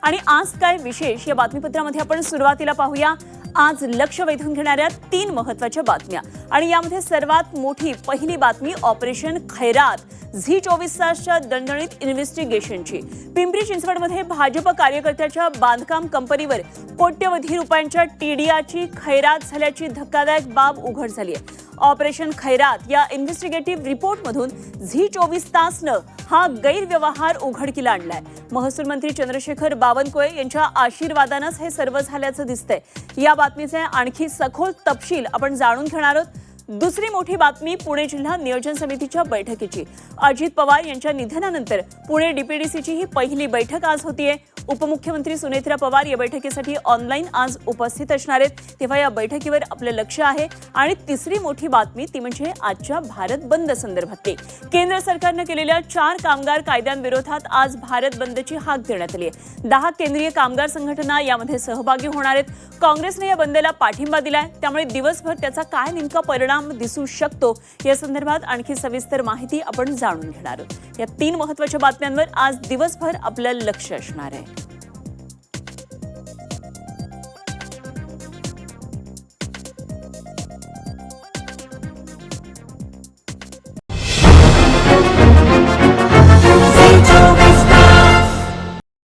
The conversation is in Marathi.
आणि आज काय विशेष या बातमीपत्रामध्ये आपण सुरुवातीला पाहूया आज लक्ष वेधून घेणाऱ्या 3 महत्त्वाच्या बातम्या। आणि यामध्ये सर्वात मोठी पहिली बातमी ऑपरेशन खैरात झी 24 तासच्या दणदणीत इन्व्हेस्टिगेशनची। पिंपरी चिंचवडमध्ये भाजप कार्यकर्त्याच्या बांधकाम कंपनीवर कोट्यवधी रुपयांच्या टीडीआरची खैरात झाल्याची धक्कादायक बाब उघड झाली आहे। ऑपरेशन खैरात या इन्व्हेस्टिगेटिव्ह रिपोर्टमधून झी 24 तासनं हा गैरव्यवहार उघडकीला आणलाय। महसूल मंत्री चंद्रशेखर बावनकुळे यांच्या आशीर्वादानंच हे सर्व झाल्याचं दिसतंय। या बातमीचे आणखी सखोल तपशील आपण जाणून घेणार आहोत। दुसरी मोठी बातमी पुणे जिल्हा नियोजन समितीच्या बैठकीची। अजित पवार यांच्या निधनानंतर पुणे डीपीडीसीची ही पहिली बैठक आज होतीये। उपमुख्यमंत्री सुनेत्रा पवार या बैठकीसाठी ऑनलाईन आज उपस्थित असणार आहेत, तेव्हा या बैठकीवर आपलं लक्ष आहे। आणि तिसरी मोठी बातमी ती म्हणजे आजच्या भारत बंद संदर्भातली। केंद्र सरकारने केलेल्या 4 कामगार कायद्यांविरोधात आज भारत बंदची हाक देण्यात आली आहे। 10 केंद्रीय कामगार संघटना यामध्ये सहभागी होणार आहेत। काँग्रेसने या बंदला पाठिंबा दिलाय, त्यामुळे दिवसभर त्याचा काय नेमका परिणाम दिसू शकतो या संदर्भात आणखी सविस्तर माहिती आपण जाणून घेणार आहोत। या 3 महत्त्वाच्या बातम्यांवर आज दिवसभर आपलं लक्ष असणार आहे।